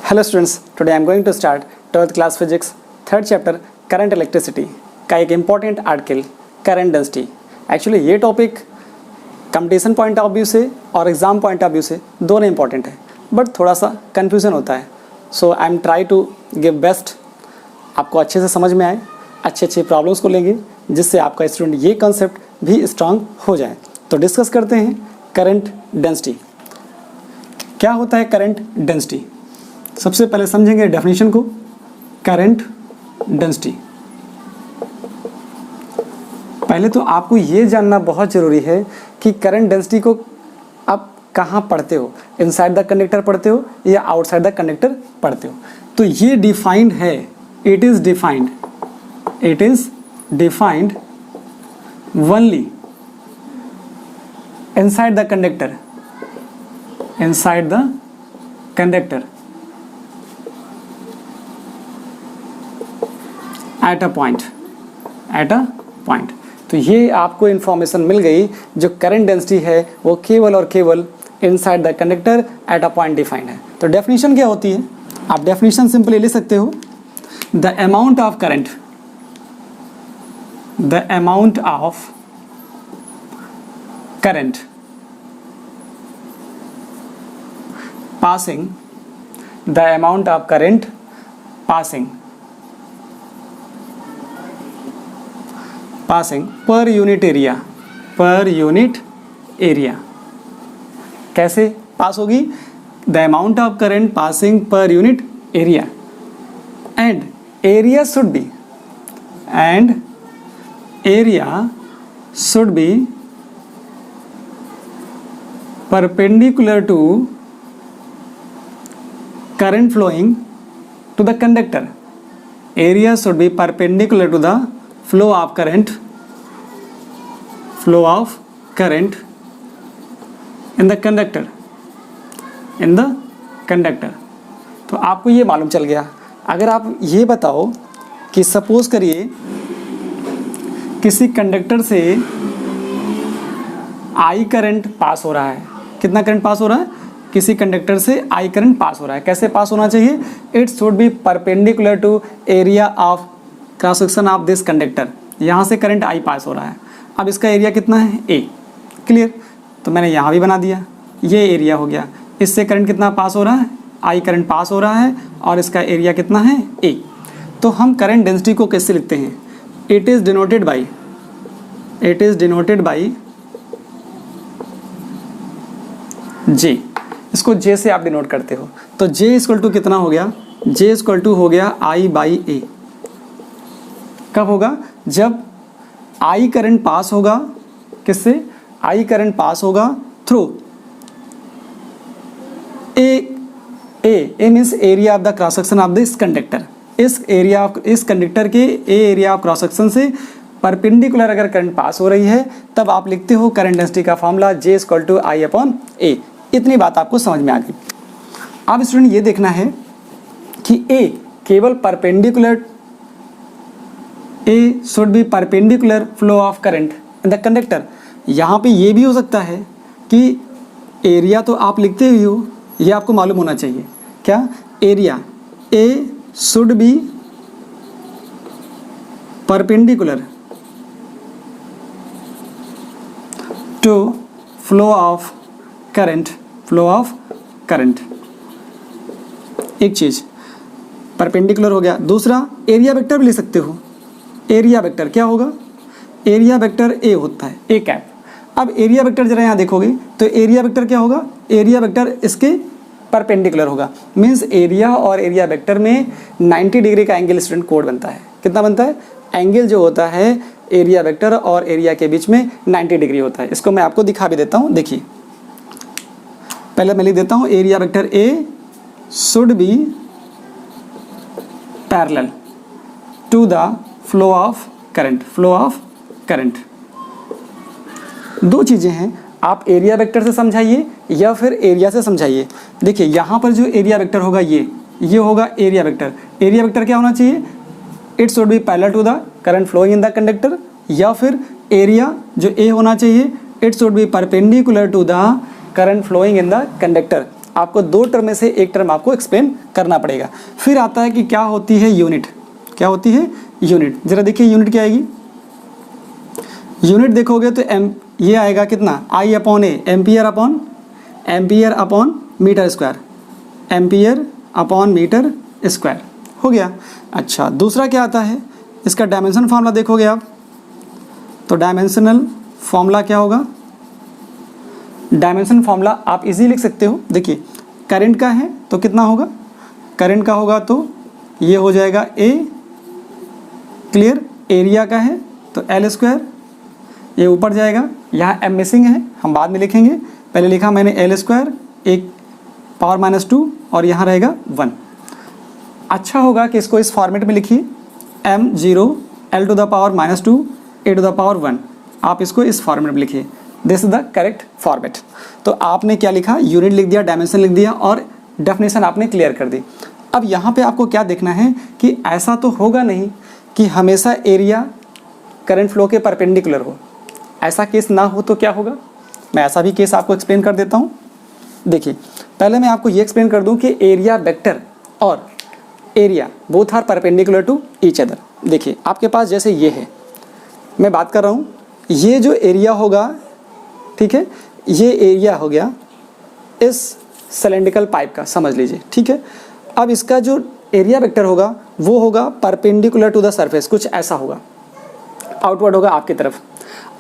Hello students, today I am going to start 12th class physics 3rd chapter current electricity का एक important article current density. Actually ये topic competition point of view से और exam point of view से दोनों important है, but थोड़ा सा कन्फ्यूज़न होता है। So I am try to give best, आपको अच्छे से समझ में आए, अच्छे प्रॉब्लम्स को लेंगे जिससे आपका स्टूडेंट ये कंसेप्ट भी स्ट्रांग हो जाए। तो डिस्कस करते हैं करंट डेंसिटी। क्या होता है करंट डेंसिटी? सबसे पहले समझेंगे डेफिनेशन को। करंट डेंसिटी, पहले तो आपको ये जानना बहुत ज़रूरी है कि करंट डेंसिटी को आप कहाँ पढ़ते हो, इनसाइड द कंडक्टर पढ़ते हो या आउटसाइड द कंडक्टर पढ़ते हो। तो ये डिफाइंड है, it is defined only inside the conductor, at a point. तो ये आपको इन्फॉर्मेशन मिल गई, जो करंट डेंसिटी है वो केवल और केवल inside the conductor at a point defined है। तो डेफिनेशन क्या होती है? आप डेफिनेशन सिंपली ले सकते हो, the amount of current passing, the amount of current passing per unit area। कैसे पास होगी? the amount of current passing per unit area and area should be perpendicular to current flowing to the conductor. Area should be perpendicular to the flow of current in the conductor। तो आपको ये मालूम चल गया। अगर आप ये बताओ कि सपोज करिए किसी कंडक्टर से आई करंट पास हो रहा है। कितना करंट पास हो रहा है? किसी कंडक्टर से आई करंट पास हो रहा है। कैसे पास होना चाहिए? It should be perpendicular to area of cross section of this conductor. यहाँ से करंट आई पास हो रहा है। अब इसका एरिया कितना है? ए। क्लियर? तो मैंने यहाँ भी बना दिया, ये एरिया हो गया। इससे करंट कितना पास हो रहा है? आई करंट पास हो रहा है और इसका एरिया कितना है? ए। तो हम करंट डेंसिटी को कैसे लिखते हैं? इट इज़ डिनोटेड बाई जे। इसको जे से आप डिनोट करते हो। तो जे इक्वल टू कितना हो गया? जे इक्वल टू हो गया आई बाई ए। कब होगा? जब आई करंट पास होगा। किससे? आई करंट पास होगा through A means area of the cross section of this conductor. इस कंडक्टर के एरिया ऑफ क्रॉस सेक्शन से परपेंडिकुलर अगर करंट पास हो रही है तब आप लिखते हो करंट डेंसिटी का formula J equal to I upon A. इतनी बात आपको समझ में आ गई। अब स्टूडेंट ये देखना है कि ए केवल perpendicular, A should be perpendicular flow of current in the conductor. यहाँ पे ये भी हो सकता है कि एरिया तो आप लिखते ही हो, ये आपको मालूम होना चाहिए। क्या? Area A should be perpendicular to flow of current. एक चीज परपेंडिकुलर हो गया। दूसरा एरिया वेक्टर भी ले सकते हो। एरिया वेक्टर क्या होगा? एरिया वेक्टर ए होता है, ए कैप। अब एरिया वेक्टर जरा यहाँ देखोगे तो एरिया वेक्टर क्या होगा? एरिया वेक्टर इसके परपेंडिकुलर होगा। मीन्स एरिया और एरिया वेक्टर में 90 डिग्री का एंगल स्टूडेंट कोड बनता है। कितना बनता है? एंगल जो होता है एरिया वेक्टर और एरिया के बीच में 90 डिग्री होता है। इसको मैं आपको दिखा भी देता हूँ। देखिए, पहले मैं लिख देता हूँ area vector A should be parallel to the flow of current. दो चीज़ें हैं, आप एरिया वेक्टर से समझाइए या फिर एरिया से समझाइए। देखिए यहाँ पर जो एरिया वेक्टर होगा ये होगा एरिया वेक्टर। एरिया वेक्टर क्या होना चाहिए? It should be parallel to the current flowing in the conductor. या फिर एरिया जो ए होना चाहिए, it should be perpendicular to the current flowing in the conductor. आपको 2 टर्म में से एक टर्म आपको एक्सप्लेन करना पड़ेगा। फिर आता है कि क्या होती है यूनिट, क्या होती है यूनिट। जरा देखिए यूनिट क्या आएगी। यूनिट देखोगे तो ये आएगा कितना, I upon A, ampere upon metre square, ampere upon metre square हो गया। अच्छा दूसरा क्या आता है, इसका डायमेंशन फार्मूला देखोगे आप, तो डायमेंशनल फार्मूला क्या होगा, डायमेंशन फार्मूला आप इजी लिख सकते हो। देखिए करंट का है तो कितना होगा, करंट का होगा तो ये हो जाएगा ए, क्लियर। एरिया का है तो एल स्क्वायर, ये ऊपर जाएगा, यहाँ एम मिसिंग है हम बाद में लिखेंगे, पहले लिखा मैंने एल स्क्वायर, एक पावर -2 और यहाँ रहेगा 1। अच्छा होगा कि इसको इस फॉर्मेट में लिखिए, m0 l to the power -2 a to the power 1, आप इसको इस फॉर्मेट में लिखिए, this is the correct format. तो आपने क्या लिखा, यूनिट लिख दिया, डायमेंशन लिख दिया और डेफिनेशन आपने क्लियर कर दी। अब यहाँ पे आपको क्या देखना है कि ऐसा तो होगा नहीं कि हमेशा एरिया करंट फ्लो के परपेंडिकुलर हो, ऐसा केस ना हो तो क्या होगा, मैं ऐसा भी केस आपको एक्सप्लेन कर देता हूँ। देखिए पहले मैं आपको ये एक्सप्लेन कर दूँ कि एरिया वेक्टर और area both are perpendicular to each other. देखिए आपके पास जैसे ये है, मैं बात कर रहा हूँ, ये जो एरिया होगा, ठीक है, ये एरिया हो गया इस सिलेंड्रिकल पाइप का, समझ लीजिए, ठीक है। अब इसका जो एरिया वेक्टर होगा वो होगा परपेंडिकुलर टू द सरफेस, कुछ ऐसा होगा, आउटवर्ड होगा आपकी तरफ।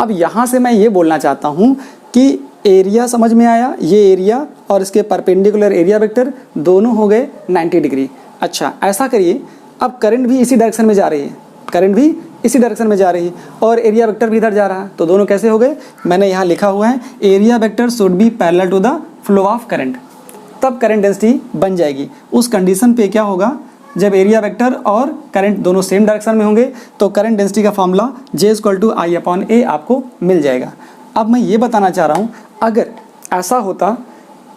अब यहाँ से मैं ये बोलना चाहता हूँ कि एरिया समझ में आया, ये एरिया और इसके परपेंडिकुलर एरिया वेक्टर दोनों हो गए 90 डिग्री। अच्छा ऐसा करिए, अब करंट भी इसी डायरेक्शन में जा रही है, करंट भी इसी डायरेक्शन में जा रही है और एरिया वेक्टर भी इधर जा रहा है, तो दोनों कैसे हो गए, मैंने यहाँ लिखा हुआ है area vector should be parallel to the flow of current, तब करंट डेंसिटी बन जाएगी। उस कंडीशन पे क्या होगा, जब एरिया वेक्टर और करंट दोनों सेम डायरेक्शन में होंगे तो करंट डेंसिटी का फॉर्मूला J=I/A आपको मिल जाएगा। अब मैं ये बताना चाह रहा हूँ, अगर ऐसा होता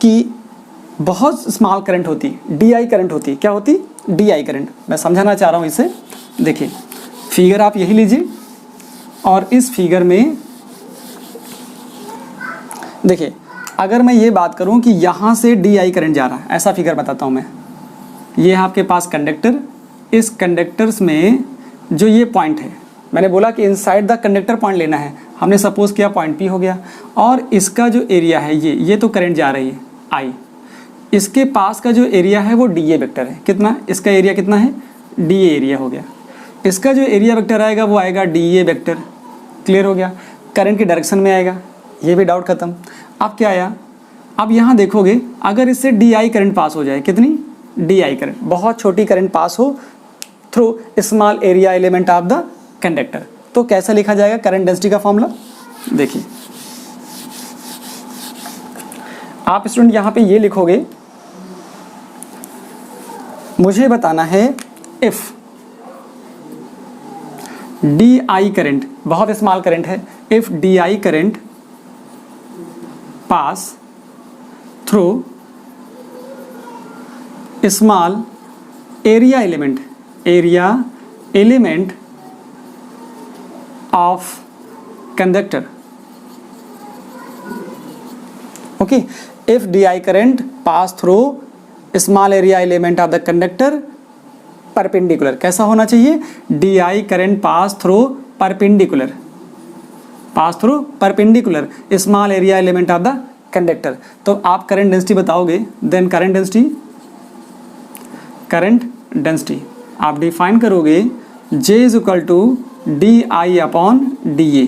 कि बहुत स्मॉल करंट होती, DI करंट होती, क्या होती, DI करंट, मैं समझाना चाह रहा हूँ इसे। देखिए फिगर आप यही लीजिए और इस फिगर में देखिए, अगर मैं ये बात करूँ कि यहाँ से DI करंट जा रहा है, ऐसा फिगर बताता हूँ मैं। ये है आपके पास कंडक्टर, इस कंडक्टर्स में जो ये पॉइंट है, मैंने बोला कि इनसाइड द कंडक्टर पॉइंट लेना है, हमने सपोज किया पॉइंट P हो गया, और इसका जो एरिया है ये तो करंट जा रही है I, इसके पास का जो एरिया है वो DA वेक्टर है, कितना, इसका एरिया कितना है, DA एरिया हो गया, इसका जो एरिया वेक्टर आएगा वो आएगा DA वेक्टर, क्लियर हो गया, करंट की डायरेक्शन में आएगा, ये भी डाउट खत्म। अब क्या आया, अब यहाँ देखोगे अगर इससे DI करंट पास हो जाए, कितनी, DI करंट, बहुत छोटी करंट पास हो through small area element of the conductor, तो कैसा लिखा जाएगा करंट डेंसिटी का फॉर्मूला। देखिए आप स्टूडेंट यहाँ पे ये लिखोगे, मुझे बताना है इफ DI करंट, बहुत स्मॉल करंट है, if DI current pass through small area element of conductor, okay, if DI current pass through small area element of the conductor perpendicular, कैसा होना चाहिए, DI current pass through perpendicular small area element of the conductor, तो आप current density बताओगे, then current density आप define करोगे J=DI/DA,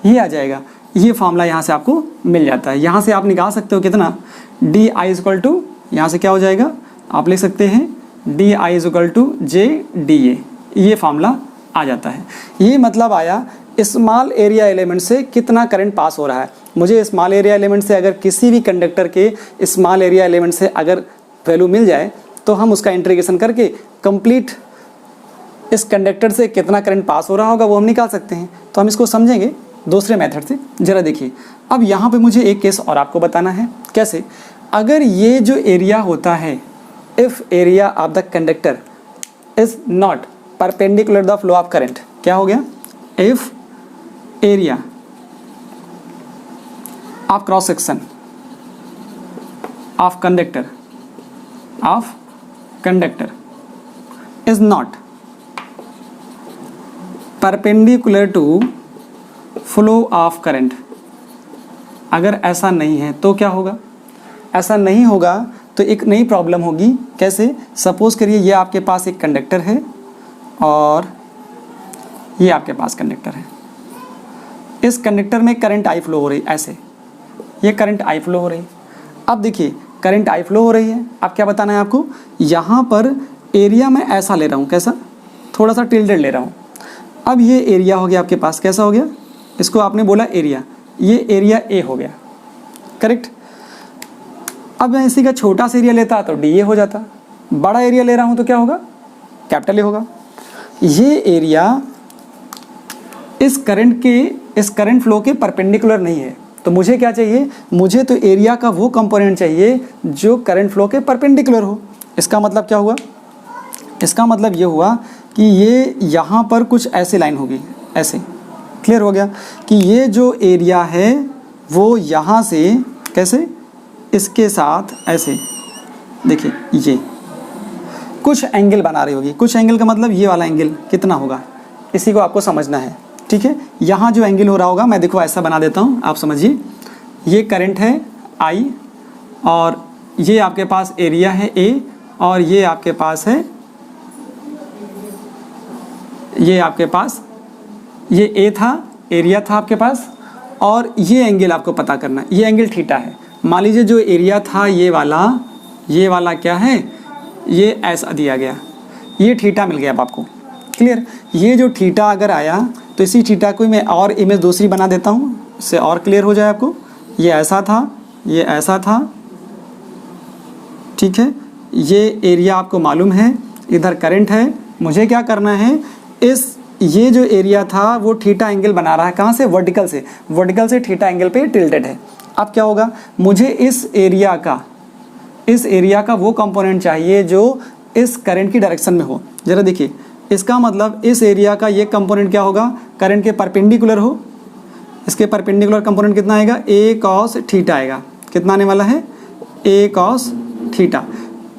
ये आ जाएगा, ये फॉर्मूला यहाँ से आपको मिल जाता है। यहाँ से आप निकाल सकते हो कितना, DI यहाँ से क्या हो जाएगा, आप लिख सकते हैं DI=JDA, ये फॉर्मूला आ जाता है। ये मतलब आया स्मॉल एरिया एलिमेंट से कितना करंट पास हो रहा है। मुझे स्मॉल एरिया एलिमेंट से अगर किसी भी कंडक्टर के स्मॉल एरिया एलिमेंट से अगर वैल्यू मिल जाए तो हम उसका इंटीग्रेशन करके कंप्लीट इस कंडक्टर से कितना करंट पास हो रहा होगा वो हम निकाल सकते हैं। तो हम इसको समझेंगे दूसरे मेथड से। ज़रा देखिए, अब यहाँ पे मुझे एक केस और आपको बताना है, कैसे, अगर ये जो एरिया होता है, if area of the conductor is not perpendicular the flow of current, क्या हो गया, if area of cross section of conductor of conductor is not perpendicular to flow of current. अगर ऐसा नहीं है तो क्या होगा? ऐसा नहीं होगा तो एक नई प्रॉब्लम होगी। कैसे? सपोज करिए ये आपके पास एक कंडक्टर है और ये आपके पास कंडक्टर है। इस कंडक्टर में करंट आई फ्लो हो रही, ऐसे ये करंट आई फ्लो हो रही। अब देखिए करंट आई फ्लो हो रही है। अब क्या बताना है आपको? यहाँ पर एरिया मैं ऐसा ले रहा हूँ, कैसा? थोड़ा सा टिल्डेड ले रहा हूँ। अब ये एरिया हो गया आपके पास, कैसा हो गया? इसको आपने बोला एरिया, ये एरिया ए हो गया, करेक्ट। अब मैं इसी का छोटा सा एरिया लेता तो डी ए हो जाता। बड़ा एरिया ले रहा हूँ तो क्या होगा? कैपिटल ए होगा। ये एरिया इस करंट फ्लो के परपेंडिकुलर नहीं है, तो मुझे क्या चाहिए? मुझे तो एरिया का वो कंपोनेंट चाहिए जो करंट फ्लो के परपेंडिकुलर हो। इसका मतलब क्या हुआ? इसका मतलब ये हुआ कि ये यहाँ पर कुछ ऐसे लाइन होगी, ऐसे। क्लियर हो गया कि ये जो एरिया है वो यहाँ से कैसे, इसके साथ ऐसे, देखिए ये कुछ एंगल बना रही होगी। कुछ एंगल का मतलब ये वाला एंगल कितना होगा, इसी को आपको समझना है, ठीक है। यहाँ जो एंगल हो रहा होगा, मैं देखो ऐसा बना देता हूँ, आप समझिए। ये करंट है आई और ये आपके पास एरिया है ए और ये आपके पास है, ये आपके पास ये ए था, एरिया था आपके पास, और ये एंगल आपको पता करना है। ये एंगल थीटा है। मान लीजिए जो एरिया था ये वाला क्या है, ये ऐसा दिया गया, ये थीटा मिल गया अब आपको। क्लियर? ये जो थीटा अगर आया तो इसी थीटा को मैं और इमेज दूसरी बना देता हूँ, इससे और क्लियर हो जाए आपको। ये ऐसा था, ये ऐसा था, ठीक है। ये एरिया आपको मालूम है, इधर करंट है। मुझे क्या करना है, ये जो एरिया था वो थीटा एंगल बना रहा है। कहाँ से? वर्टिकल से। वर्टिकल से थीटा एंगल पे टिल्टेड है। अब क्या होगा? मुझे इस एरिया का वो कंपोनेंट चाहिए जो इस करंट की डायरेक्शन में हो। ज़रा देखिए, इसका मतलब इस एरिया का ये कंपोनेंट क्या होगा? करंट के परपेंडिकुलर हो। इसके परपेंडिकुलर कंपोनेंट कितना आएगा? ए कॉस थीटा आएगा। कितना आने वाला है? ए कॉस थीटा।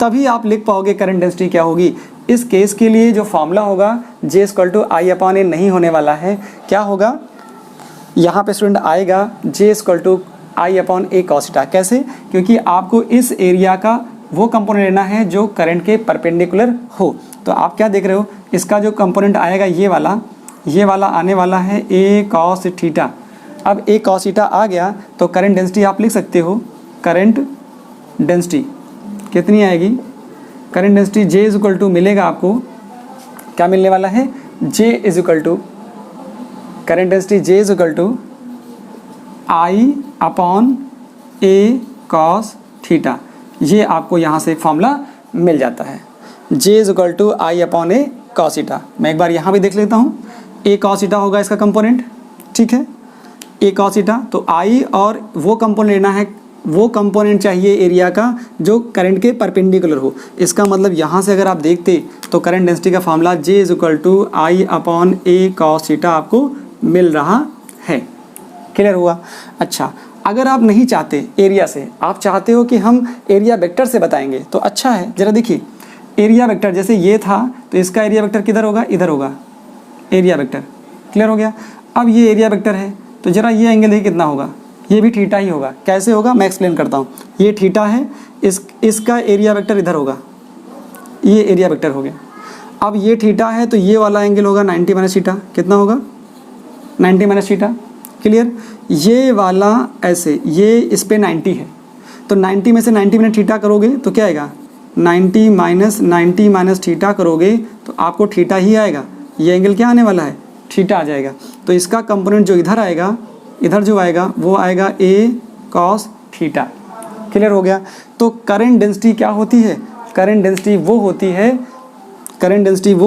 तभी आप लिख पाओगे करंट डेंसिटी क्या होगी। इस केस के लिए जो फॉर्मूला होगा J = I/A नहीं होने वाला है। क्या होगा? यहाँ पे स्टूडेंट आएगा J = I/A cos थीटा। कैसे? क्योंकि आपको इस एरिया का वो कंपोनेंट लेना है जो करंट के परपेंडिकुलर हो। तो आप क्या देख रहे हो, इसका जो कंपोनेंट आएगा ये वाला आने वाला है A cos थीटा। अब A cos थीटा आ गया तो करंट डेंसिटी आप लिख सकते हो। करंट डेंसिटी कितनी आएगी? करंट डेंसिटी J = मिलेगा आपको, क्या मिलने वाला है? Current density J = I/A cos theta. ये आपको यहाँ से फॉर्मूला मिल जाता है। J = I/A cos theta. मैं एक बार यहाँ भी देख लेता हूँ। A cos थीटा होगा इसका कंपोनेंट, ठीक है। A cos थीटा, तो I और वो कंपोनेंट लेना है, वो कंपोनेंट चाहिए एरिया का जो करंट के परपेंडिकुलर हो। इसका मतलब यहाँ से अगर आप देखते तो करंट डेंसिटी का formula J = I/A cos theta आपको मिल रहा है। क्लियर हुआ? अच्छा, अगर आप नहीं चाहते एरिया से, आप चाहते हो कि हम एरिया वेक्टर से बताएंगे तो अच्छा है। ज़रा देखिए, एरिया वेक्टर जैसे ये था तो इसका एरिया वेक्टर किधर होगा? इधर होगा, एरिया वेक्टर। क्लियर हो गया? अब ये एरिया वेक्टर है तो ज़रा ये एंगल देखिए कितना होगा, ये भी थीटा ही होगा। कैसे होगा मैं एक्सप्लेन करता हूँ। ये थीटा है, इसका एरिया वेक्टर इधर होगा, ये एरिया वेक्टर हो गया। अब ये थीटा है तो ये वाला एंगल होगा 90 - थीटा। कितना होगा? 90 - थीटा। क्लियर? ये वाला ऐसे, ये इस पे 90 है तो 90 में से 90 - थीटा करोगे तो क्या आएगा? 90 - थीटा करोगे तो आपको थीटा ही आएगा। ये एंगल क्या आने वाला है? थीटा आ जाएगा। तो इसका कंपोनेंट जो इधर आएगा, इधर जो आएगा वो आएगा A cos थीटा। क्लियर हो गया? तो करंट डेंसिटी क्या होती है? करंट डेंसिटी वो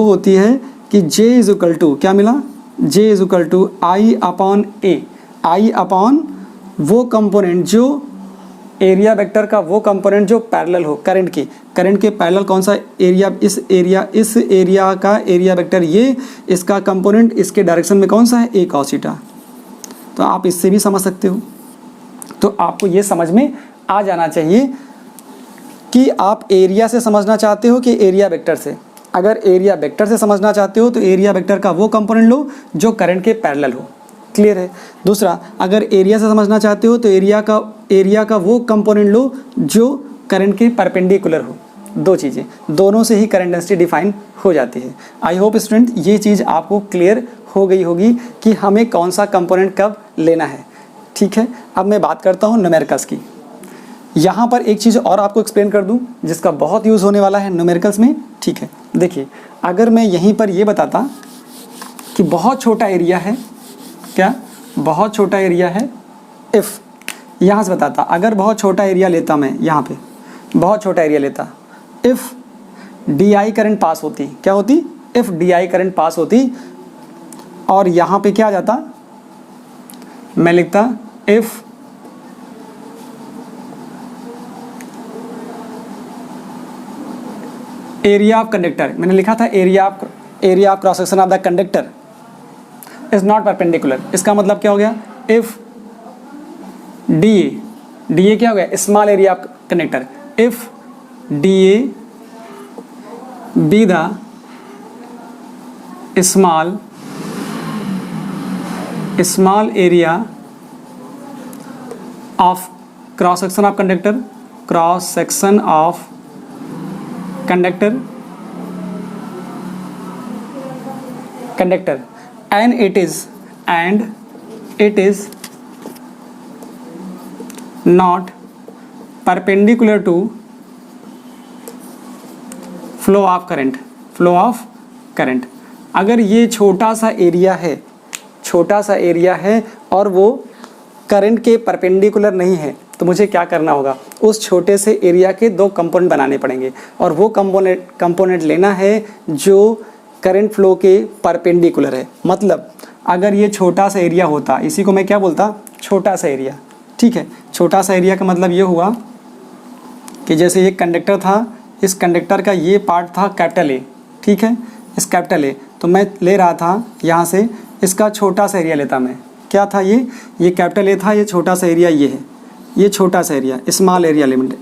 होती है कि J = क्या मिला? J = I/A वो कंपोनेंट जो एरिया वेक्टर का वो कंपोनेंट जो पैरेलल हो करंट के पैरेलल। कौन सा एरिया? इस एरिया का एरिया वेक्टर ये, इसका कंपोनेंट इसके डायरेक्शन में कौन सा है? A cos theta. तो आप इससे भी समझ सकते हो। तो आपको ये समझ में आ जाना चाहिए कि आप एरिया से समझना चाहते हो कि एरिया वेक्टर से। अगर एरिया वेक्टर से समझना चाहते हो तो एरिया वेक्टर का वो कंपोनेंट लो जो करंट के पैरेलल हो। क्लियर है। दूसरा, अगर एरिया से समझना चाहते हो तो एरिया का वो कंपोनेंट लो जो करंट के परपेंडिकुलर हो। दो चीज़ें, दोनों से ही करंट डेंसिटी डिफाइन हो जाती है। आई होप स्टूडेंट ये चीज़ आपको क्लियर हो गई होगी कि हमें कौन सा कंपोनेंट कब लेना है। ठीक है, अब मैं बात करता हूँ न्यूमेरिकल्स की। यहाँ पर एक चीज़ और आपको एक्सप्लेन कर दूँ जिसका बहुत यूज़ होने वाला है न्यूमेरिकल्स में। ठीक है, देखिए अगर मैं यहीं पर ये बताता कि बहुत छोटा एरिया है, क्या बहुत छोटा एरिया है, इफ़ यहाँ से बताता, अगर बहुत छोटा एरिया लेता, मैं यहाँ पे बहुत छोटा एरिया लेता, इफ़ डी आई करंट पास होती, क्या होती, इफ़ डी आई करंट पास होती, और यहाँ पे क्या आ जाता, मैं लिखता इफ़ एरिया ऑफ कंडक्टर, मैंने लिखा था area of cross section of the conductor is not perpendicular. इसका मतलब क्या हो गया, इफ डी ए क्या हो गया, small area of conductor, if D A be the small area of cross section of conductor, cross section of conductor and it is not perpendicular to flow of current। अगर ये छोटा सा area है और वो करंट के perpendicular नहीं है तो मुझे क्या करना होगा, उस छोटे से एरिया के दो कंपोनेंट बनाने पड़ेंगे और वो कंपोनेंट लेना है जो करंट फ्लो के परपेंडिकुलर है। मतलब अगर ये छोटा सा एरिया होता, इसी को मैं क्या बोलता, छोटा सा एरिया। ठीक है, छोटा सा एरिया का मतलब ये हुआ कि जैसे ये कंडक्टर था, इस कंडक्टर का ये पार्ट था कैपिटल ए। ठीक है, इस कैपिटल ए तो मैं ले रहा था यहाँ से, इसका छोटा सा एरिया लेता मैं, क्या था ये कैपिटल ए था, ये छोटा सा एरिया ये है, ये छोटा सा एरिया, स्मॉल एलिमेंट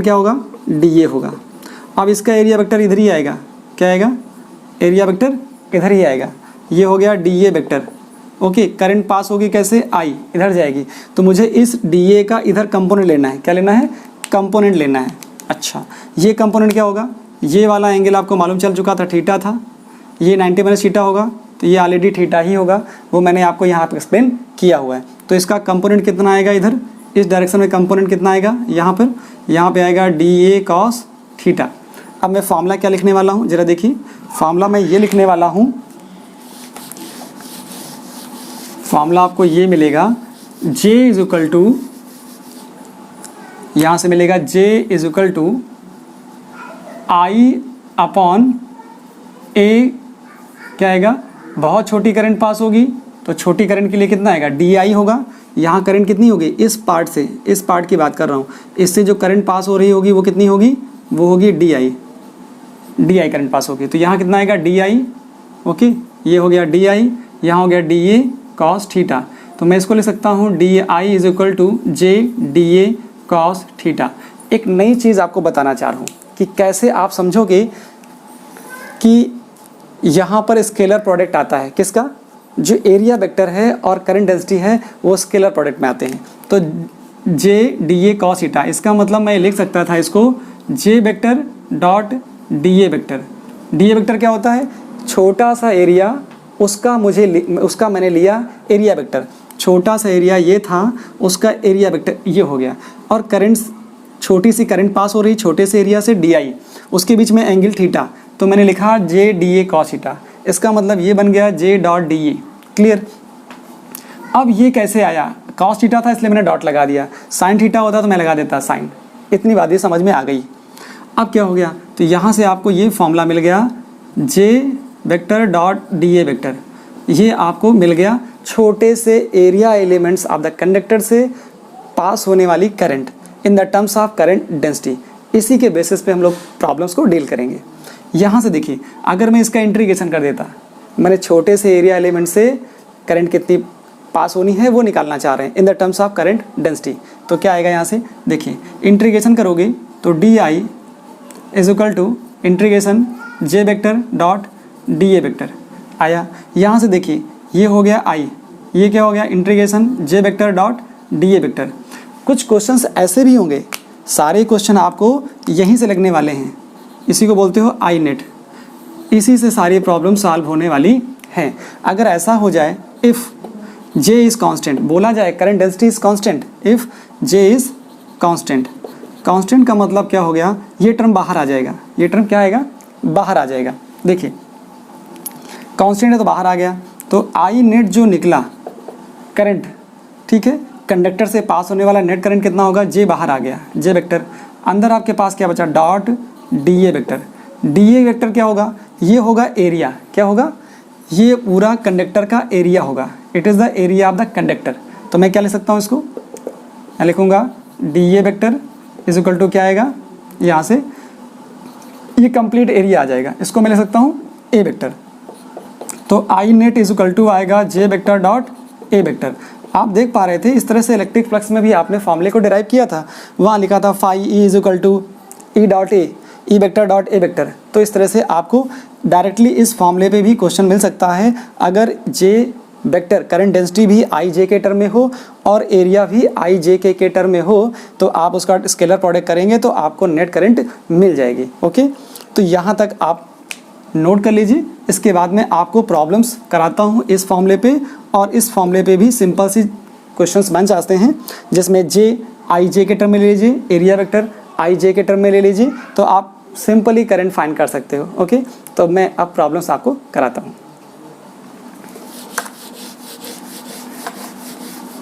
क्या होगा, डी ए होगा। अब इसका एरिया वेक्टर इधर ही आएगा, क्या आएगा, एरिया वेक्टर इधर ही आएगा, ये हो गया D A vector. Okay, current pass होगी कैसे, आई इधर जाएगी, तो मुझे इस डी ए का इधर कंपोनेंट लेना है, क्या लेना है, कंपोनेंट लेना है। अच्छा, ये कंपोनेंट क्या होगा, ये वाला एंगल आपको मालूम चल चुका था, थीटा था, ये 90 माइनस थीटा होगा, तो ये ऑलरेडी थीटा ही होगा, वो मैंने आपको यहाँ पे एक्सप्लेन किया हुआ है। तो इसका कंपोनेंट कितना आएगा, इधर इस डायरेक्शन में कंपोनेंट कितना आएगा, यहाँ पे आएगा डी ए कॉस थीटा। अब मैं फार्मूला क्या लिखने वाला हूँ, जरा देखिए, फार्मूला मैं ये लिखने वाला हूँ, फार्मूला आपको ये मिलेगा, J इज इक्वल टू, यहाँ से मिलेगा J is equal to I upon A, क्या आएगा, बहुत छोटी करंट पास होगी तो छोटी करंट के लिए कितना आएगा, डी आई होगा। यहाँ करंट कितनी होगी, इस पार्ट से, इस पार्ट की बात कर रहा हूँ, इससे जो करंट पास हो रही होगी वो कितनी होगी, वो होगी डी आई करंट पास होगी, तो यहाँ कितना आएगा, डी आई। ओके, ये हो गया डी आई, यहाँ हो गया डी ए कॉस थीटा, तो मैं इसको लिख सकता हूँ D I is equal to J D A cos theta. एक नई चीज़ आपको बताना चाह रहा हूँ कि कैसे आप समझोगे कि यहाँ पर स्केलर प्रोडक्ट आता है, किसका, जो एरिया वेक्टर है और करंट डेंसिटी है वो स्केलर प्रोडक्ट में आते हैं। तो J D A cos theta, इसका मतलब मैं लिख सकता था इसको J vector dot D A vector. D A vector क्या होता है, छोटा सा एरिया, उसका मैंने लिया एरिया वेक्टर, छोटा सा एरिया ये था, उसका एरिया वेक्टर ये हो गया, और करंट, छोटी सी करंट पास हो रही छोटे से एरिया से डी आई, उसके बीच में एंगल थीटा, तो मैंने लिखा जे डी ए कॉस थीटा। इसका मतलब ये बन गया जे डॉट डी ए। क्लियर। अब ये कैसे आया, कॉस थीटा था इसलिए मैंने डॉट लगा दिया, साइन थीटा होता तो मैं लगा देता साइन। इतनी बात ये समझ में आ गई। अब क्या हो गया, तो यहाँ से आपको ये फॉर्मूला मिल गया, J vector dot D A vector, ये आपको मिल गया छोटे से area elements of the conductor से पास होने वाली current in the terms of current density. इसी के बेसिस पे हम लोग प्रॉब्लम्स को डील करेंगे। यहाँ से देखिए, अगर मैं इसका इंटीग्रेशन कर देता, मैंने छोटे से एरिया एलिमेंट से करंट कितनी पास होनी है वो निकालना चाह रहे हैं in the terms of current density. तो क्या आएगा यहाँ से, देखिए इंटीग्रेशन करोगे तो D I is equal to integration J vector dot D A vector आया। यहाँ से देखिए ये हो गया आई, ये क्या हो गया integration J vector dot D A vector. कुछ क्वेश्चंस ऐसे भी होंगे, सारे क्वेश्चन आपको यहीं से लगने वाले हैं, इसी को बोलते हो आई नेट, इसी से सारी प्रॉब्लम सॉल्व होने वाली है। अगर ऐसा हो जाए इफ़ जे इज़ कांस्टेंट, बोला जाए current density is constant, if J is constant, constant का मतलब क्या हो गया, ये टर्म बाहर आ जाएगा, ये टर्म क्या आएगा, बाहर आ जाएगा। देखिए कांस्टेंट है तो बाहर आ गया, तो आई नेट जो निकला करंट, ठीक है, कंडक्टर से पास होने वाला नेट करंट कितना होगा, जे बाहर आ गया, जे वेक्टर, अंदर आपके पास क्या बचा dot D A vector. D A vector क्या होगा, ये होगा एरिया, क्या होगा, ये पूरा कंडक्टर का एरिया होगा, it is the area of the conductor. तो मैं क्या लिख सकता हूँ इसको, मैं लिखूँगा D A vector is equal to क्या आएगा, यहाँ से ये कंप्लीट एरिया आ जाएगा, इसको मैं लिख सकता हूँ ए वेक्टर। तो आई नेट इज इक्वल टू आएगा जे वेक्टर डॉट ए वेक्टर। आप देख पा रहे थे इस तरह से इलेक्ट्रिक फ्लक्स में भी आपने फॉर्मूले को डिराइव किया था, वहाँ लिखा था phi E is equal to E dot A, E vector dot A vector. तो इस तरह से आपको डायरेक्टली इस फॉर्मूले पे भी क्वेश्चन मिल सकता है, अगर जे वेक्टर करंट डेंसिटी भी आई जे के टर्म में हो और एरिया भी आई जे के टर्म में हो, तो आप उसका स्केलर प्रोडक्ट करेंगे तो आपको नेट करंट मिल जाएगी। ओके, तो यहाँ तक आप नोट कर लीजिए। इसके बाद में आपको प्रॉब्लम्स कराता हूँ इस फॉर्मूले पे, और इस फॉर्मूले पे भी सिंपल सी क्वेश्चंस बन जाते हैं, जिसमें जे आई जे के टर्म में ले लीजिए, एरिया वेक्टर आई जे के टर्म में ले लीजिए, तो आप सिंपली करंट फाइंड कर सकते हो। ओके, तो मैं अब प्रॉब्लम्स आपको कराता हूँ।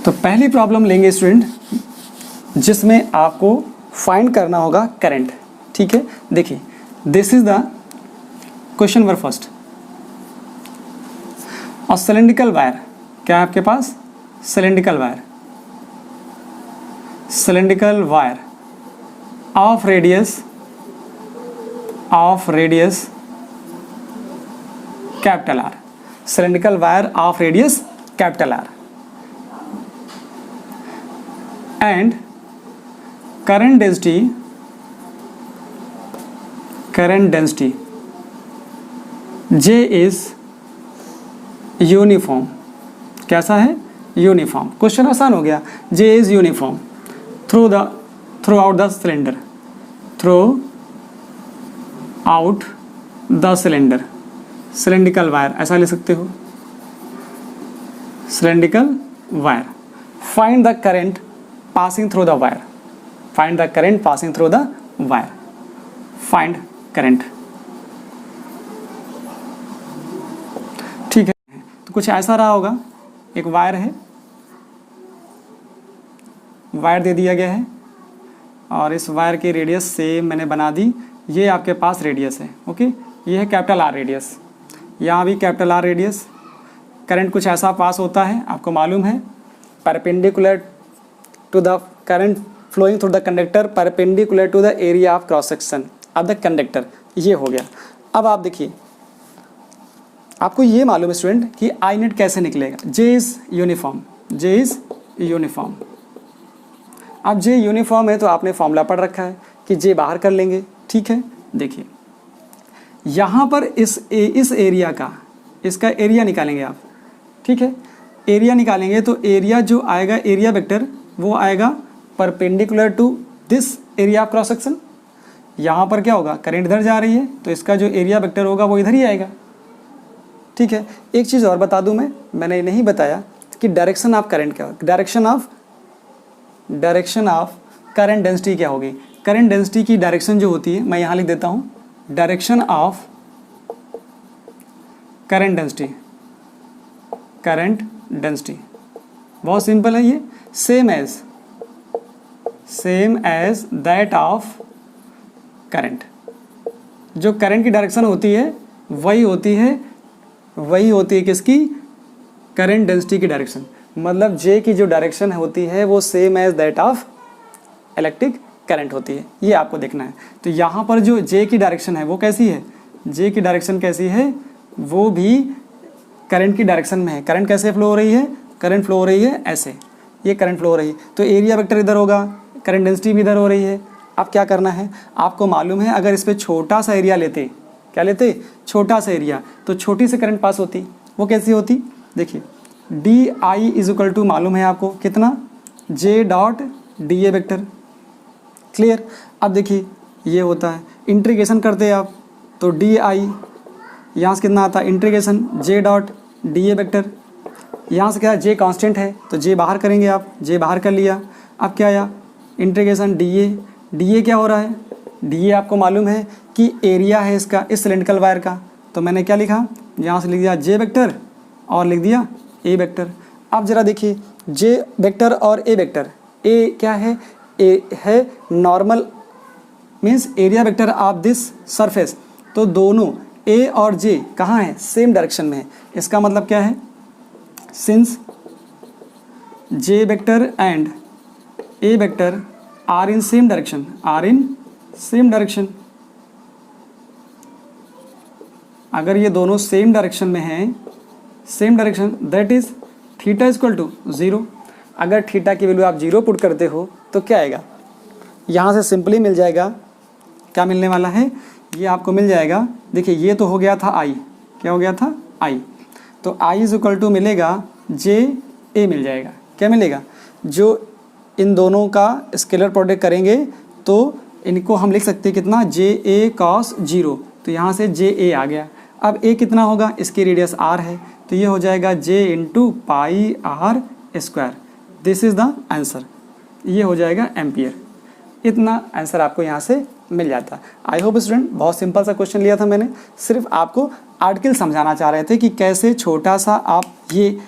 तो पहली प्रॉब्लम लेंगे स्टूडेंट, जिसमें आपको फाइंड करना होगा करंट। ठीक है, देखिए this is the question number first. और सिलेंड्रिकल वायर, क्या है आपके पास, cylindrical wire, cylindrical wire of radius capital R, cylindrical wire of radius capital R, and current density J is uniform. कैसा है, यूनिफॉर्म। क्वेश्चन आसान हो गया, J is uniform throughout the cylinder, throughout the cylinder, cylindrical wire ऐसा ले सकते हो, cylindrical wire. Find the current passing through the wire, find the current passing through the wire, find current। ठीक है, तो कुछ ऐसा रहा होगा, एक वायर है, वायर दे दिया गया है और इस वायर की रेडियस से मैंने बना दी, ये आपके पास रेडियस है। ओके, ये है कैपिटल आर रेडियस, यहाँ भी कैपिटल आर रेडियस। करंट कुछ ऐसा पास होता है, आपको मालूम है, perpendicular to the current flowing through the conductor perpendicular to the area of cross section of the conductor। ये हो गया। अब आप देखिए, आपको ये मालूम है स्टूडेंट कि आई नेट कैसे निकलेगा, J is uniform, J is uniform. अब J यूनिफॉर्म है तो आपने फॉर्मूला पढ़ रखा है कि J बाहर कर लेंगे। ठीक है, देखिए यहाँ पर इस एरिया का, इसका एरिया निकालेंगे आप। ठीक है, एरिया निकालेंगे तो एरिया जो आएगा, एरिया वेक्टर, वो आएगा perpendicular to this area of cross section. यहाँ पर क्या होगा, करंट इधर जा रही है तो इसका जो एरिया वेक्टर होगा वो इधर ही आएगा। ठीक है, एक चीज़ और बता दूं, मैंने नहीं बताया कि डायरेक्शन ऑफ करंट क्या होगा, डायरेक्शन ऑफ करंट डेंसिटी क्या होगी। करंट डेंसिटी की डायरेक्शन जो होती है, मैं यहाँ लिख देता हूँ, डायरेक्शन ऑफ करंट डेंसिटी बहुत सिंपल है, ये same as that of current. जो करंट की डायरेक्शन होती है वही होती है किसकी, करंट डेंसिटी की डायरेक्शन। मतलब J की जो डायरेक्शन होती है वो same as that of electric current होती है, ये आपको देखना है। तो यहाँ पर जो J की डायरेक्शन है वो कैसी है, J की डायरेक्शन कैसी है, वो भी करंट की डायरेक्शन में है। करंट कैसे फ्लो हो रही है, करंट फ्लो हो रही है ऐसे, ये करंट फ्लो हो रही है, तो एरिया वेक्टर इधर होगा, करंट डेंसिटी भी इधर हो रही है। अब क्या करना है, आपको मालूम है अगर इस पर छोटा सा एरिया लेते, क्या लेते, छोटा सा एरिया, तो छोटी सी करंट पास होती। वो कैसी होती, देखिए D I is equal to मालूम है आपको कितना, J dot D A vector. Clear. अब देखिए ये होता है, इंटीग्रेशन करते हैं आप तो डी आई यहाँ से कितना आता है, integration J dot D A vector, यहाँ से क्या जे कांस्टेंट है तो जे बाहर करेंगे आप, जे बाहर कर लिया। अब क्या आया, इंटीग्रेशन डी ए क्या हो रहा है, डी ए आपको मालूम है कि एरिया है इसका, इस सिलेंड्रिकल वायर का, तो मैंने क्या लिखा, यहाँ से लिख दिया जे वेक्टर और लिख दिया ए वेक्टर। अब ज़रा देखिए जे वेक्टर और ए वेक्टर, ए क्या है, ए है normal means area vector of this surface, तो दोनों ए और जे कहाँ है, सेम डायरेक्शन में है। इसका मतलब क्या है, since J vector and A vector are in same direction, are in same direction, अगर ये दोनों सेम डायरेक्शन में हैं, same direction, that is theta is equal to 0। अगर थीटा की वैल्यू आप 0 पुट करते हो तो क्या आएगा, यहाँ से सिंपली मिल जाएगा, क्या मिलने वाला है, ये आपको मिल जाएगा। देखिए ये तो हो गया था आई, क्या हो गया था आई, तो आई इज इक्वल टू मिलेगा जे ए मिल जाएगा। क्या मिलेगा, जो इन दोनों का स्केलर प्रोडक्ट करेंगे तो इनको हम लिख सकते हैं कितना, जे ए कॉस 0, तो यहाँ से जे ए आ गया। अब ए कितना होगा, इसकी रेडियस आर है, तो ये हो जाएगा J into pi R square. This is the answer, ये हो जाएगा एम्पियर। इतना आंसर आपको यहाँ से मिल जाता है। आई होप स्टूडेंट, बहुत सिंपल सा क्वेश्चन लिया था मैंने, सिर्फ आपको आर्टिकल समझाना चाह रहे थे कि कैसे छोटा सा आप ये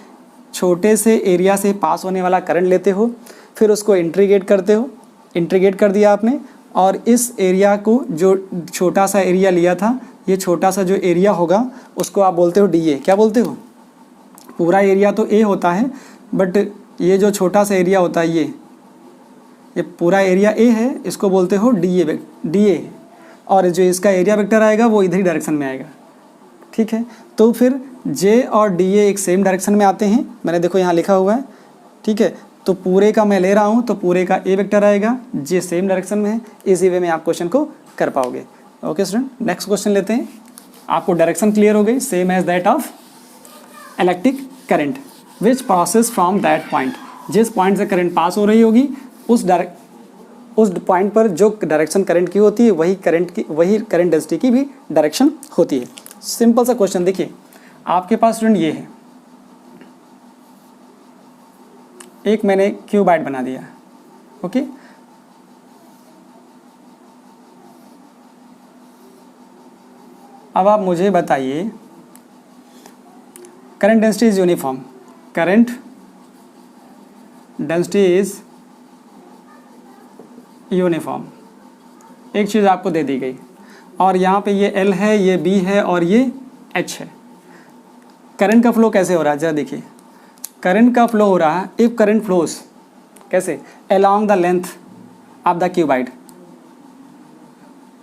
छोटे से एरिया से पास होने वाला करंट लेते हो, फिर उसको इंटीग्रेट करते हो, इंटीग्रेट कर दिया आपने, और इस एरिया को जो छोटा सा एरिया लिया था, ये छोटा सा जो एरिया होगा उसको आप बोलते हो डी ए। क्या बोलते हो, पूरा एरिया तो ए होता है, बट ये जो छोटा सा एरिया होता है ये पूरा एरिया ए है, इसको बोलते हो डी ए, और जो इसका एरिया वेक्टर आएगा वो इधर ही डायरेक्शन में आएगा। ठीक है, तो फिर जे और डी ए एक सेम डायरेक्शन में आते हैं, मैंने देखो यहाँ लिखा हुआ है। ठीक है, तो पूरे का मैं ले रहा हूँ तो पूरे का ए वेक्टर आएगा, जे सेम डायरेक्शन में है, इसी वे में आप क्वेश्चन को कर पाओगे। ओके स्टूडेंट, नेक्स्ट क्वेश्चन लेते हैं। आपको डायरेक्शन क्लियर हो गई, same as that of electric current which passes from that point, जिस पॉइंट से करंट पास हो रही होगी उस पॉइंट पर जो डायरेक्शन करंट की होती है वही करंट डेंसिटी की भी डायरेक्शन होती है। सिंपल सा क्वेश्चन देखिए, आपके पास स्टूडेंट ये है, एक मैंने क्यूबाइड बना दिया। ओके, अब आप मुझे बताइए, current density is uniform, current density is uniform, एक चीज़ आपको दे दी गई, और यहाँ पे ये L है, ये B है और ये H है। करंट का फ्लो कैसे हो रहा है जरा देखिए, करंट का फ्लो हो रहा है, इफ करंट फ्लोज कैसे, along the length of the cuboid,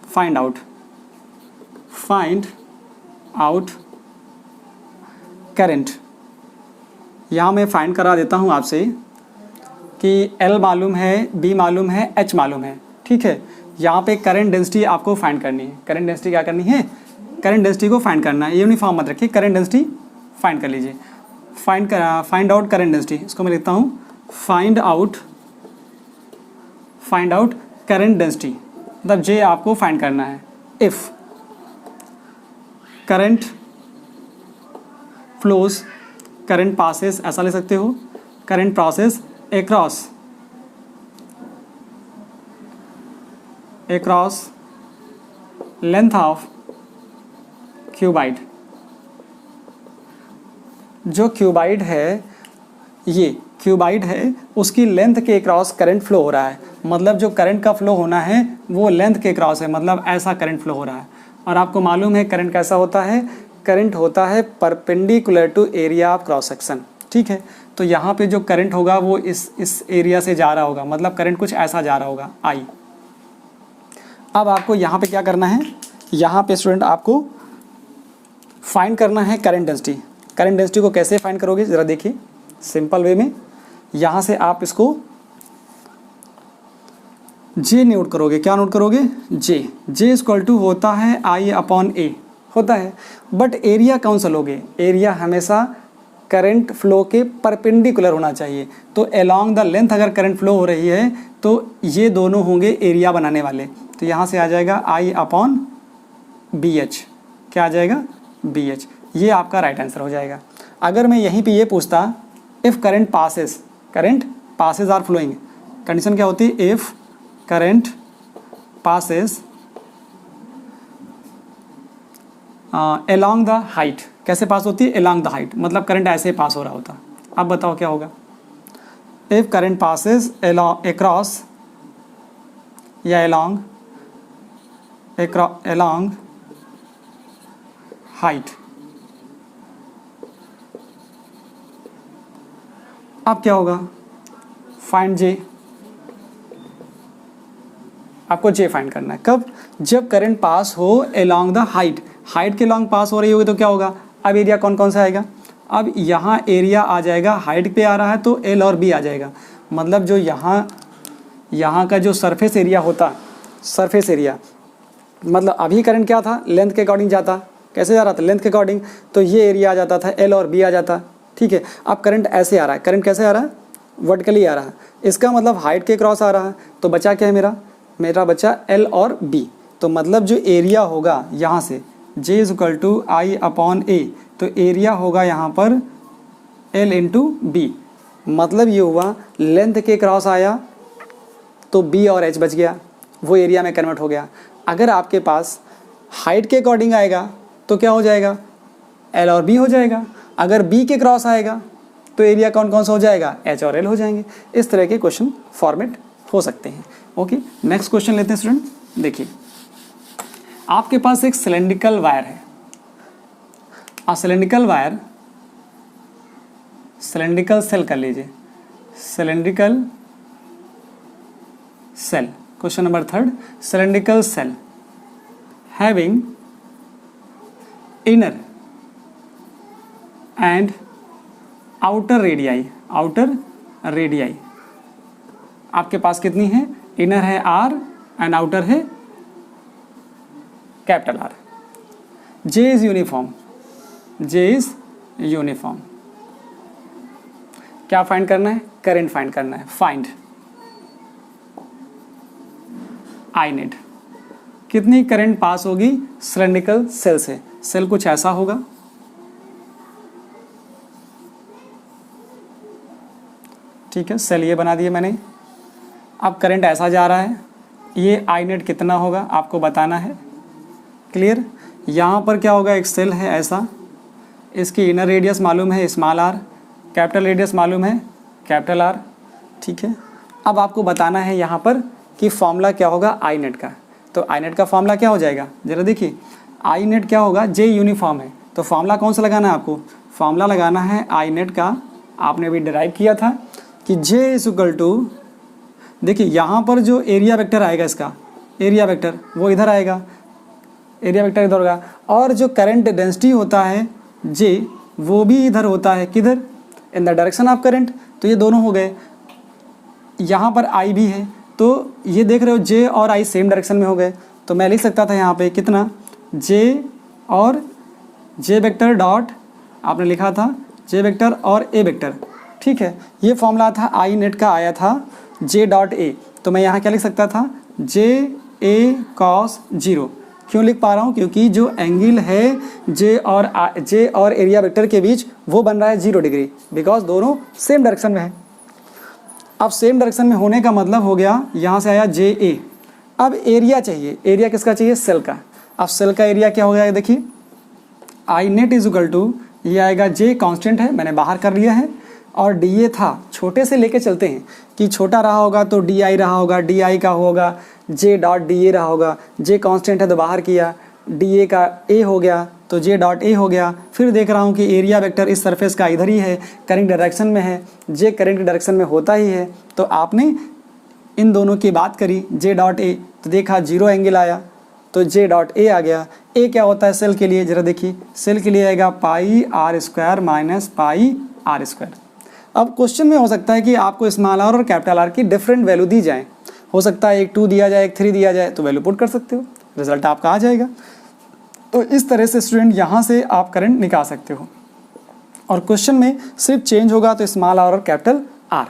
find out current. यहाँ मैं फाइंड करा देता हूँ आपसे कि L मालूम है, B मालूम है, H मालूम है। ठीक है, यहाँ पे करंट डेंसिटी आपको फाइंड करनी है। करंट डेंसिटी क्या करनी है, करंट डेंसिटी को फाइंड करना है, यूनिफॉर्म मत रखिए, करंट डेंसिटी फाइंड कर लीजिए। फाइंड आउट करंट डेंसिटी, इसको मैं लिखता हूँ फाइंड आउट करंट डेंसिटी, मतलब जे आपको फाइंड करना है। If current flows, current passes, ऐसा ले सकते हो, current passes across length of cuboid, जो क्यूबाइड है, ये क्यूबाइड है, उसकी लेंथ के अक्रॉस करंट फ्लो हो रहा है, मतलब जो करंट का फ्लो होना है वो लेंथ के अक्रॉस है, मतलब ऐसा करंट फ्लो हो रहा है। और आपको मालूम है करंट कैसा होता है, करंट होता है perpendicular to area of cross section. ठीक है, तो यहाँ पे जो करंट होगा वो इस एरिया से जा रहा होगा, मतलब करंट कुछ ऐसा जा रहा होगा आई। अब आपको यहाँ पे क्या करना है, यहाँ पे स्टूडेंट आपको फाइंड करना है करंट डेंसिटी। करंट डेंसिटी को कैसे फाइंड करोगे ज़रा देखिए, सिंपल वे में यहाँ से आप इसको जे नोट करोगे। क्या नोट करोगे? जे इक्वल टू होता है आई अपॉन ए होता है, बट एरिया कौन सा लोगे? एरिया हमेशा करंट फ्लो के परपेंडिकुलर होना चाहिए। तो अलोंग द लेंथ अगर करंट फ्लो हो रही है तो ये दोनों होंगे एरिया बनाने वाले। तो यहाँ से आ जाएगा आई अपॉन बी एच। क्या आ जाएगा? B H. ये आपका राइट आंसर हो जाएगा। अगर मैं यहीं पे ये पूछता if current passes are flowing, condition क्या होती? If current passes along the height. कैसे पास होती है? along द हाइट, मतलब करंट ऐसे ही पास हो रहा होता। अब बताओ क्या होगा? इफ करंट पासेस across या along हाइट, अब क्या होगा? फाइंड जे। आपको जे फाइंड करना है। कब? जब करंट पास हो along द हाइट के लॉन्ग पास हो रही होगी तो क्या होगा? अब एरिया कौन कौन सा आएगा? अब यहाँ एरिया आ जाएगा, हाइट पे आ रहा है तो एल और बी आ जाएगा। मतलब जो यहाँ का जो सरफेस एरिया होता, सरफेस एरिया मतलब अभी करंट क्या था? लेंथ के अकॉर्डिंग जाता। कैसे जा रहा था? लेंथ के अकॉर्डिंग। तो ये एरिया आ जाता था, एल और बी आ जाता। ठीक है। अब करंट ऐसे आ रहा है। करंट कैसे आ रहा है? वर्टिकली आ रहा है। इसका मतलब हाइट के क्रॉस आ रहा है। तो बचा क्या है मेरा बचा एल और बी। तो मतलब जो एरिया होगा यहाँ से J is equal to I upon A, तो एरिया होगा यहाँ पर एल इंटू बी। मतलब ये हुआ लेंथ के क्रॉस आया तो बी और एच बच गया, वो एरिया में कन्वर्ट हो गया। अगर आपके पास हाइट के अकॉर्डिंग आएगा तो क्या हो जाएगा? एल और बी हो जाएगा। अगर बी के क्रॉस आएगा तो एरिया कौन कौन सा हो जाएगा? एच और एल हो जाएंगे। इस तरह के क्वेश्चन फॉर्मेट हो सकते हैं। ओके, नेक्स्ट क्वेश्चन लेते हैं स्टूडेंट। देखिए, आपके पास एक सिलेंड्रिकल वायर है। सिलेंड्रिकल वायर, सिलेंड्रिकल सेल कर लीजिए, cylindrical shell. Question number 3, cylindrical shell having inner and outer radii. आपके पास कितनी है? इनर है आर एंड आउटर है capital R. J is uniform. क्या फाइंड करना है? करंट फाइंड करना है। Find I net. कितनी करंट पास होगी सिलेंड्रिकल सेल से? सेल कुछ ऐसा होगा, ठीक है, सेल ये बना दिए मैंने। अब करंट ऐसा जा रहा है, ये आई नेट कितना होगा आपको बताना है। क्लियर? यहाँ पर क्या होगा? एक सेल है ऐसा, इसकी इनर रेडियस मालूम है स्मॉल आर, कैपिटल रेडियस मालूम है कैपिटल आर। ठीक है। अब आपको बताना है यहाँ पर कि फॉर्मूला क्या होगा आई नेट का। तो आई नेट का फॉर्मूला क्या हो जाएगा? ज़रा देखिए, आई नेट क्या होगा? जे यूनिफॉर्म है, तो फॉर्मूला कौन सा लगाना है आपको? फॉर्मूला लगाना है आई नेट का, आपने अभी डिराइव किया था कि जे इज इक्वल टू, देखिए यहाँ पर जो एरिया वेक्टर आएगा, इसका एरिया वेक्टर वो इधर आएगा, एरिया वेक्टर इधर होगा, और जो करंट डेंसिटी होता है जे, वो भी इधर होता है। किधर? In the direction of current. तो ये दोनों हो गए। यहाँ पर आई भी है, तो ये देख रहे हो जे और आई सेम डायरेक्शन में हो गए। तो मैं लिख सकता था यहाँ पे कितना? जे और जे वेक्टर डॉट, आपने लिखा था जे वेक्टर और ए वेक्टर। ठीक है। ये फॉर्मूला था आई नेट का, आया था जे डॉट ए। तो मैं यहाँ क्या लिख सकता था? जे ए कॉस 0। क्यों लिख पा रहा हूँ? क्योंकि जो एंगल है जे और एरिया वेक्टर के बीच वो बन रहा है 0 डिग्री, बिकॉज दोनों सेम डायरेक्शन में है। अब सेम डायरेक्शन में होने का मतलब हो गया, यहाँ से आया जे ए। अब एरिया चाहिए। एरिया किसका चाहिए? सेल का। अब सेल का एरिया क्या हो गया? देखिए, आई नेट इज इक्वल टू, ये आएगा जे कांस्टेंट है, मैंने बाहर कर लिया है, और डी ए था, छोटे से लेके चलते हैं कि छोटा रहा होगा तो डी आई रहा होगा, डी आई का होगा जे डॉट डी ए रहा होगा, जे कांस्टेंट है तो बाहर किया, डी ए का ए हो गया तो जे डॉट ए हो गया। फिर देख रहा हूँ कि एरिया वेक्टर इस सरफेस का इधर ही है, करंट डायरेक्शन में है, जे करंट की डायरेक्शन में होता ही है। तो आपने इन दोनों की बात करी जे डॉट ए, तो देखा 0 एंगल आया, तो जे डॉट ए आ गया। ए क्या होता है सेल के लिए? ज़रा देखिए, सेल के लिए आएगा pi R square minus pi R square. अब क्वेश्चन में हो सकता है कि आपको स्मॉल आर और कैपिटल आर की डिफरेंट वैल्यू दी जाए, हो सकता है एक 2 दिया जाए, एक 3 दिया जाए, तो वैल्यू पुट कर सकते हो, रिजल्ट आपका आ जाएगा। तो इस तरह से स्टूडेंट यहाँ से आप करंट निकाल सकते हो। और क्वेश्चन में सिर्फ चेंज होगा तो स्मॉल आर और कैपिटल आर,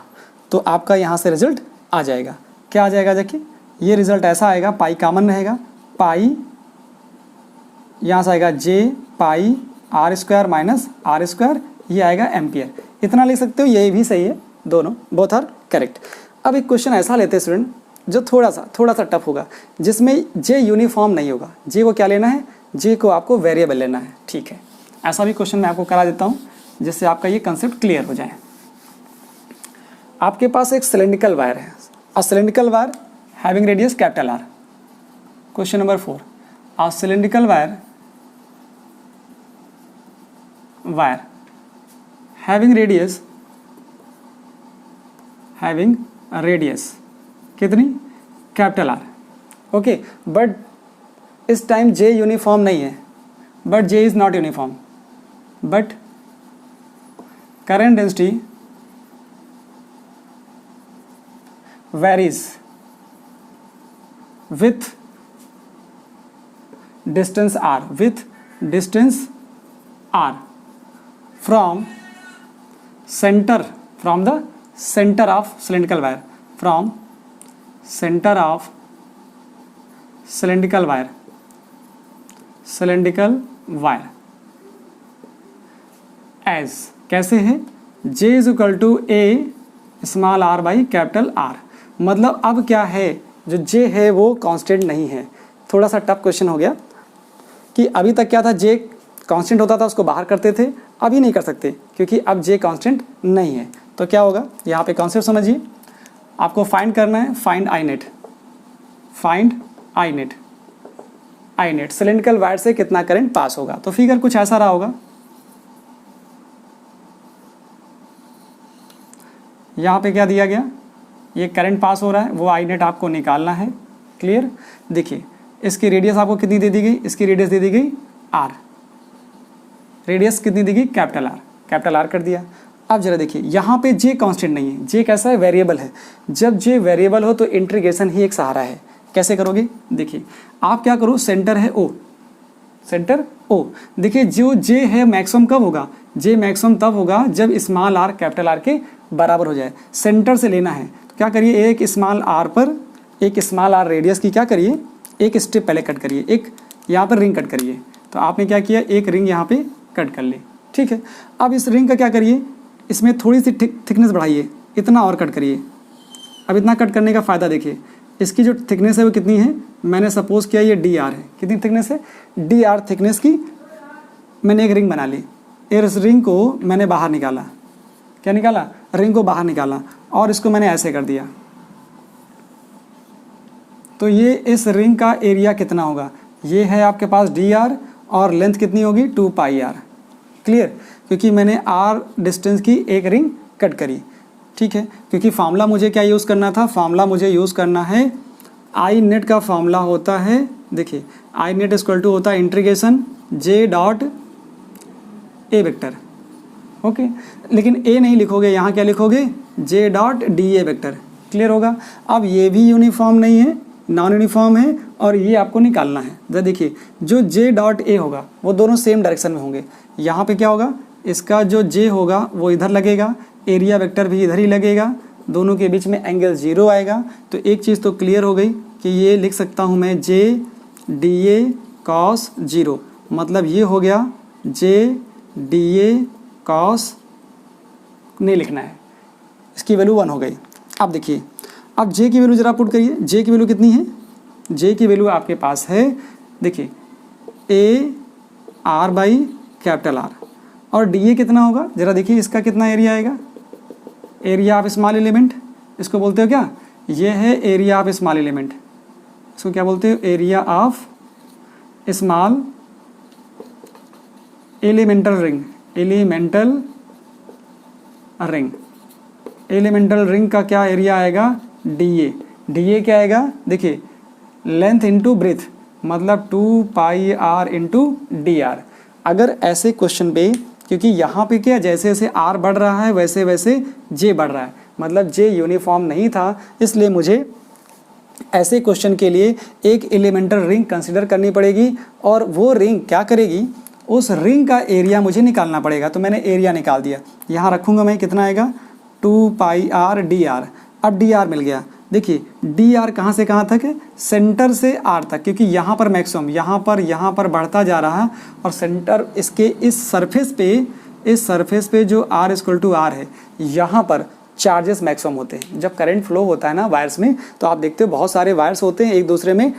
तो आपका यहाँ से रिजल्ट आ जाएगा। क्या आ जाएगा? देखिए ये रिजल्ट ऐसा आएगा, पाई कॉमन रहेगा, पाई यहाँ से आएगा J pi R square minus R square, ये आएगा एम्पियर। इतना लिख सकते हो, ये भी सही है, दोनों बोथ आर करेक्ट। अब एक क्वेश्चन ऐसा लेते हैं स्टूडेंट जो थोड़ा सा टफ होगा, जिसमें जे यूनिफॉर्म नहीं होगा। जे को क्या लेना है? जे को आपको वेरिएबल लेना है, ठीक है। ऐसा भी क्वेश्चन मैं आपको करा देता हूँ जिससे आपका ये कंसेप्ट क्लियर हो जाए। आपके पास एक सिलेंड्रिकल वायर है, a cylindrical wire having radius capital are. Question number 4, a cylindrical wire having radius कितनी? Capital R, okay. बट इस टाइम जे यूनिफॉर्म नहीं है, but J is not uniform, but current density varies with distance r from the center of cylindrical wire, from center of cylindrical wire as कैसे है? J is equal to A small R by capital R. मतलब अब क्या है, जो J है वो constant नहीं है। थोड़ा सा टफ क्वेश्चन हो गया कि अभी तक क्या था, J कांस्टेंट होता था, उसको बाहर करते थे, अभी नहीं कर सकते क्योंकि अब J कांस्टेंट नहीं है। तो क्या होगा, यहाँ पे कॉन्सेप्ट समझिए। आपको फाइंड करना है, find I net cylindrical wire से कितना करंट पास होगा। तो फिगर कुछ ऐसा रहा होगा, यहाँ पे क्या दिया गया, ये करंट पास हो रहा है, वो आई नेट आपको निकालना है। क्लियर? देखिए इसकी रेडियस आपको कितनी दे दी गई, इसकी रेडियस दे दी गई आर, रेडियस कितनी दी गई? कैपिटल आर कर दिया। अब जरा देखिए यहाँ पे जे कांस्टेंट नहीं है, जे कैसा है? वेरिएबल है। जब जे वेरिएबल हो तो इंटीग्रेशन ही एक सहारा है। कैसे करोगे? देखिए आप क्या करो, सेंटर है ओ, देखिए जो जे है मैक्सिमम कब होगा? जे मैक्सिमम तब होगा जब स्मॉल आर कैपिटल आर के बराबर हो जाए। सेंटर से लेना है तो क्या करिए, एक स्मॉल आर रेडियस की क्या करिए, एक स्टेप पहले कट करिए, एक यहाँ पर रिंग कट करिए। तो आपने क्या किया, एक रिंग यहाँ पे कट कर ली, ठीक है। अब इस रिंग का क्या करिए, इसमें थोड़ी सी थिकनेस बढ़ाइए, इतना और कट करिए। अब इतना कट करने का फ़ायदा देखिए, इसकी जो थिकनेस है वो कितनी है, मैंने सपोज किया ये डी आर है। कितनी थिकनेस है? डी आर थिकनेस की मैंने एक रिंग बना ली। इस रिंग को मैंने बाहर निकाला, क्या निकाला? रिंग को बाहर निकाला और इसको मैंने ऐसे कर दिया। तो ये इस रिंग का एरिया कितना होगा, ये है आपके पास डी आर और लेंथ कितनी होगी 2 पाई आर। क्लियर? क्योंकि मैंने आर डिस्टेंस की एक रिंग कट करी, ठीक है। क्योंकि फार्मूला मुझे क्या यूज़ करना था, फार्मूला मुझे यूज़ करना है आई नेट का फार्मूला होता है, देखिए आई नेट इक्वल टू होता है integration J dot A vector, okay. लेकिन ए नहीं लिखोगे, यहाँ क्या लिखोगे, जे dot D A vector. Clear होगा? अब ये भी यूनिफॉर्म नहीं है, नॉन यूनिफॉर्म है, और ये आपको निकालना है। जरा देखिए जो जे डॉट ए होगा वो दोनों सेम डायरेक्शन में होंगे। यहाँ पे क्या होगा, इसका जो जे होगा वो इधर लगेगा, एरिया वेक्टर भी इधर ही लगेगा, दोनों के बीच में एंगल 0 आएगा। तो एक चीज़ तो क्लियर हो गई कि ये लिख सकता हूँ मैं जे डी ए कॉस 0, मतलब ये हो गया जे डी ए कॉस, नहीं लिखना है, इसकी वैल्यू 1 हो गई। अब देखिए अब जे की वैल्यू ज़रा पुट करिए, जे की वैल्यू कितनी है, जे की वैल्यू आपके पास है, देखिए A R by capital are, और डी ए कितना होगा, ज़रा देखिए इसका कितना एरिया आएगा, एरिया ऑफ स्मॉल एलिमेंट, इसको बोलते हो क्या, ये है एरिया ऑफ स्मॉल एलिमेंट, इसको क्या बोलते हो, area of small elemental ring, elemental ring का क्या एरिया आएगा, डी ए क्या आएगा, देखिए लेंथ इंटू ब्रेथ, मतलब 2 पाई आर इंटू डी आर। अगर ऐसे क्वेश्चन पे क्योंकि यहाँ पे क्या जैसे जैसे आर बढ़ रहा है वैसे वैसे जे बढ़ रहा है, मतलब जे यूनिफॉर्म नहीं था, इसलिए मुझे ऐसे क्वेश्चन के लिए एक एलिमेंटल रिंग कंसिडर करनी पड़ेगी और वो रिंग क्या करेगी, उस रिंग का एरिया मुझे निकालना पड़ेगा। तो मैंने एरिया निकाल दिया, यहाँ रखूँगा मैं, कितना आएगा 2 पाई आर डी आर। अब डी आर मिल गया, देखिए डी आर कहाँ से कहाँ तक है, सेंटर से आर तक, क्योंकि यहाँ पर मैक्सिमम यहाँ पर बढ़ता जा रहा है और सेंटर इसके इस सरफेस पे जो आर इक्वल टू आर है, यहाँ पर चार्जेस मैक्सिमम होते हैं। जब करंट फ्लो होता है ना वायर्स में, तो आप देखते हो बहुत सारे वायर्स होते हैं एक दूसरे में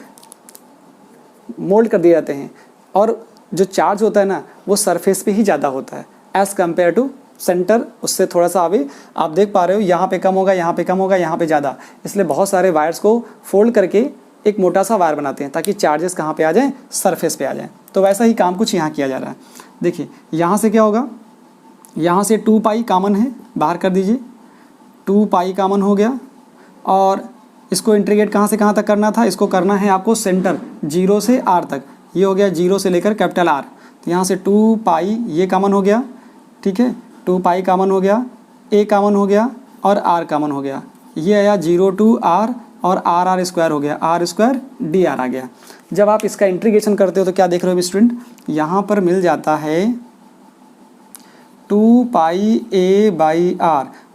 मोल्ड कर दिए जाते हैं, और जो चार्ज होता है ना वो सरफेस पे ही ज़्यादा होता है एज़ कम्पेयर टू सेंटर, उससे थोड़ा सा आगे। आप देख पा रहे हो यहाँ पे कम होगा, यहाँ पे कम होगा, यहाँ पे ज़्यादा, इसलिए बहुत सारे वायर्स को फोल्ड करके एक मोटा सा वायर बनाते हैं ताकि चार्जेस कहाँ पे आ जाएँ, सरफेस पे आ जाएँ। तो वैसा ही काम कुछ यहाँ किया जा रहा है। देखिए यहाँ से क्या होगा, यहाँ से 2 पाई कॉमन है, बाहर कर दीजिए, 2 पाई कॉमन हो गया, और इसको इंटीग्रेट कहाँ से कहाँ तक करना था, इसको करना है आपको सेंटर 0 से R तक, ये हो गया 0 से लेकर कैपिटल R। तो यहाँ से 2 पाई ये कॉमन हो गया, ठीक है, 2 पाई कॉमन हो गया, A कॉमन हो गया और R कॉमन हो गया, ये आया 0 to R और R स्क्वायर हो गया, R स्क्वायर DR आ गया। जब आप इसका इंटीग्रेशन करते हो तो क्या देख रहे हो स्टूडेंट, यहाँ पर मिल जाता है 2 पाई A बाई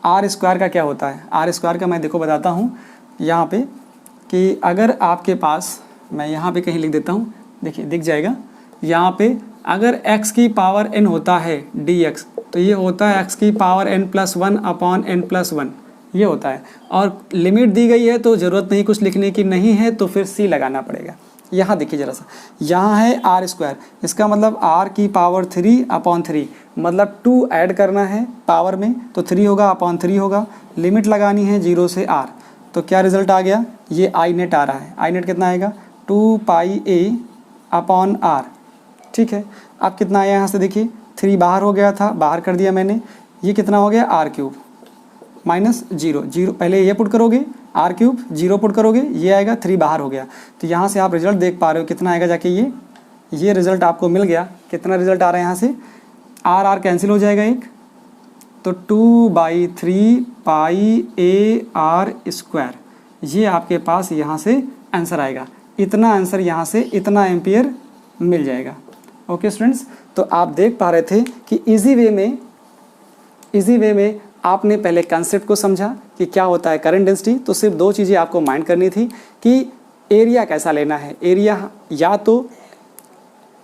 R स्क्वायर का क्या होता है, R स्क्वायर का मैं देखो बताता हूँ यहाँ पे, कि अगर आपके पास, मैं यहाँ पे कहीं लिख देता हूँ, देखिए दिख जाएगा यहाँ पे, अगर x की पावर n होता है dx, तो ये होता है x की पावर n+1 अपॉन n+1, ये होता है। और लिमिट दी गई है तो ज़रूरत नहीं कुछ लिखने की, नहीं है तो फिर c लगाना पड़ेगा। यहाँ देखिए ज़रा सा, यहाँ है R स्क्वायर, इसका मतलब R की पावर 3 अपॉन 3, मतलब 2 ऐड करना है पावर में तो 3 होगा अपॉन 3 होगा, लिमिट लगानी है 0 से R। तो क्या रिजल्ट आ गया, ये आई नेट आ रहा है, आई नेट कितना आएगा 2 पाई A अपॉन R, ठीक है। अब कितना आया यहाँ से, देखिए 3 बाहर हो गया था, बाहर कर दिया मैंने, ये कितना हो गया R³ माइनस 0, पहले ये पुट करोगे R³ 0 पुट करोगे, ये आएगा 3 बाहर हो गया। तो यहाँ से आप रिजल्ट देख पा रहे हो कितना आएगा जाके, ये रिजल्ट आपको मिल गया। कितना रिजल्ट आ रहा है यहाँ से, R कैंसिल हो जाएगा एक, तो 2/3 पाई AR स्क्वायर, ये आपके पास यहाँ से आंसर आएगा। इतना आंसर यहाँ से इतना एम्पियर मिल जाएगा। ओके स्टूडेंट्स, तो आप देख पा रहे थे कि इजी वे में आपने पहले कंसेप्ट को समझा कि क्या होता है करंट डेंसिटी। तो सिर्फ 2 चीज़ें आपको माइंड करनी थी कि एरिया कैसा लेना है, एरिया या तो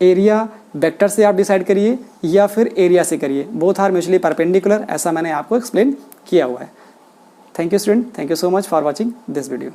एरिया वेक्टर से आप डिसाइड करिए या फिर एरिया से करिए, बोथ आर म्यूचुअली परपेंडिकुलर, ऐसा मैंने आपको एक्सप्लेन किया हुआ है। Thank you student, thank you so much for watching this video.